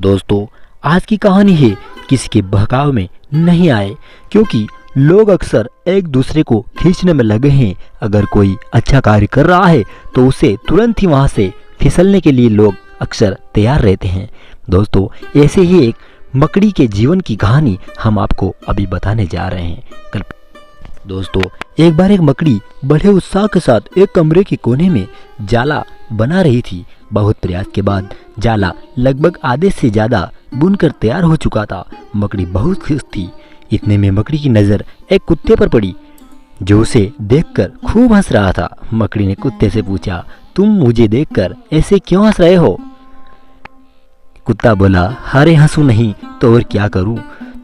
दोस्तों, आज की कहानी है किसी के बहकाव में नहीं आए, क्योंकि लोग अक्सर एक दूसरे को खींचने में लगे हैं। अगर कोई अच्छा कार्य कर रहा है तो उसे तुरंत ही वहां से फिसलने के लिए लोग अक्सर तैयार रहते हैं। दोस्तों, ऐसे ही एक मकड़ी के जीवन की कहानी हम आपको अभी बताने जा रहे हैं। दोस्तों, एक बार एक मकड़ी बड़े उत्साह के साथ एक कमरे के कोने में जाला बना रही थी। बहुत प्रयास के बाद जाला लगभग आधे से ज्यादा बुनकर तैयार हो चुका था। मकड़ी बहुत खुश थी। इतने में मकड़ी की नज़र एक कुत्ते पर पड़ी, जो उसे देखकर खूब हंस रहा था। मकड़ी ने कुत्ते से पूछा, तुम मुझे देखकर ऐसे क्यों हंस रहे हो? कुत्ता बोला, अरे हंसू नहीं तो और क्या करूं?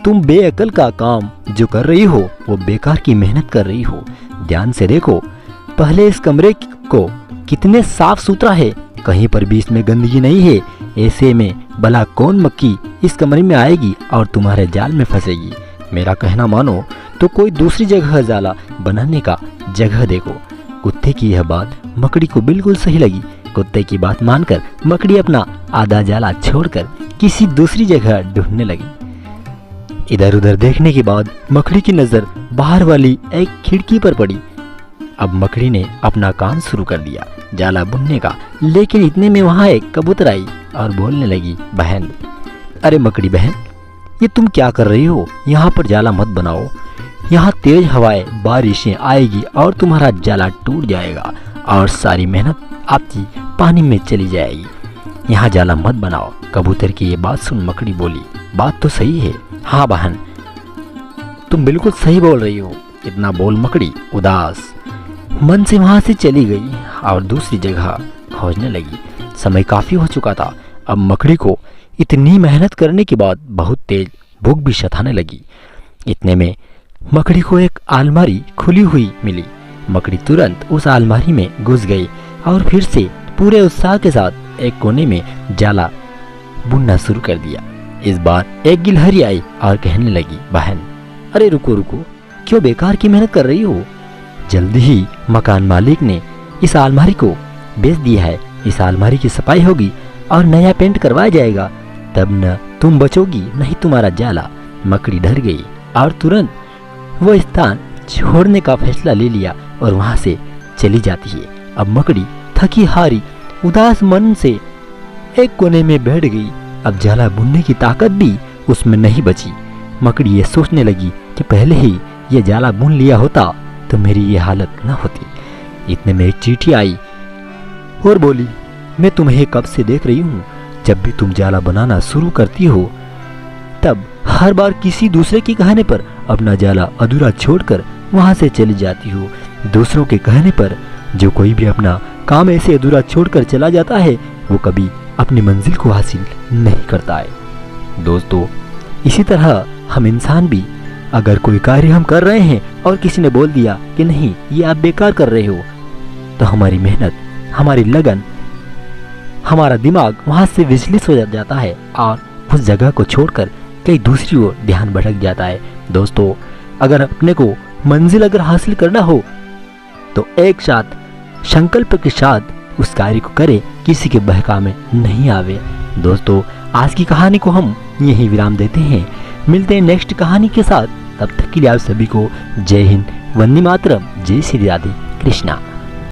तुम बेअकल का काम जो कर रही हो वो बेकार की मेहनत कर रही हो। ध्यान से देखो, पहले इस कमरे को कितने साफ सुथरा है, कहीं पर भी इसमें गंदगी नहीं है। ऐसे में भला कौन मक्खी इस कमरे में आएगी और तुम्हारे जाल में फंसेगी? मेरा कहना मानो तो कोई दूसरी जगह जाला बनाने का जगह देखो। कुत्ते की यह बात मकड़ी को बिल्कुल सही लगी। कुत्ते की बात मानकर मकड़ी अपना आधा जाला छोड़कर किसी दूसरी जगह ढूंढने लगी। इधर उधर देखने के बाद मकड़ी की नजर बाहर वाली एक खिड़की पर पड़ी। अब मकड़ी ने अपना काम शुरू कर दिया जाला बुनने का। लेकिन इतने में वहां एक कबूतर आई और बोलने लगी, बहन, अरे मकड़ी बहन, ये तुम क्या कर रही हो? यहाँ पर जाला मत बनाओ। यहाँ तेज हवाएं बारिशें आएगी और तुम्हारा जाला टूट जाएगा और सारी मेहनत आपकी पानी में चली जाएगी। यहाँ जाला मत बनाओ। कबूतर की ये बात सुन मकड़ी बोली, बात तो सही है। हाँ बहन, तुम बिल्कुल सही बोल रही हो। इतना बोल मकड़ी उदास मन से वहां से चली गई और दूसरी जगह खोजने लगी। समय काफी हो चुका था। अब मकड़ी को इतनी मेहनत करने के बाद बहुत तेज भूख भी सताने लगी। इतने में मकड़ी को एक अलमारी खुली हुई मिली। मकड़ी तुरंत उस अलमारी में घुस गई और फिर से पूरे उत्साह के साथ एक कोने में जाला बुनना शुरू कर दिया। इस बार एक गिलहरी आई और कहने लगी, बहन, अरे रुको रुको, क्यों बेकार की मेहनत कर रही हो? जल्दी ही मकान मालिक ने इस अलमारी को बेच दिया है। इस अलमारी की सफाई होगी और नया पेंट करवाया जाएगा, तब न तुम बचोगी नहीं तुम्हारा जाला। मकड़ी डर गई और तुरंत वो स्थान छोड़ने का फैसला ले लिया और वहां से चली जाती है। अब मकड़ी थकी हारी उदास मन से एक कोने में बैठ गई। अब जाला बुनने की ताकत भी उसमें नहीं बची। मकड़ी ये सोचने लगी कि पहले ही ये जाला बुन लिया होता तो मेरी ये हालत न होती। इतने में एक चींटी आई और बोली, मैं तुम्हें कब से देख रही हूँ। जब भी तुम जाला बनाना शुरू करती हो तब हर बार किसी दूसरे के कहने पर अपना जाला अधूरा छोड़कर वहां से चली जाती हो। दूसरों के कहने पर जो कोई भी अपना काम ऐसे अधूरा छोड़कर चला जाता है वो कभी अपनी मंजिल को हासिल नहीं करता है। दोस्तों, इसी तरह हम इंसान भी अगर कोई कार्य हम कर रहे हैं और किसी ने बोल दिया कि नहीं ये आप बेकार कर रहे हो, तो हमारी मेहनत, हमारी लगन, हमारा दिमाग वहां से विचलित हो जाता है और उस जगह को छोड़कर कहीं दूसरी ओर ध्यान भटक जाता है। दोस्तों, अगर अपने को मंजिल अगर हासिल करना हो तो एक साथ संकल्प के साथ उस कार्य को करे, किसी के बहकावे में नहीं आवे। दोस्तों, आज की कहानी को हम यहीं विराम देते हैं। मिलते हैं नेक्स्ट कहानी के साथ। तब तक के लिए आप सभी को जय हिंद, वंदे मातरम, जय श्री राधे कृष्णा।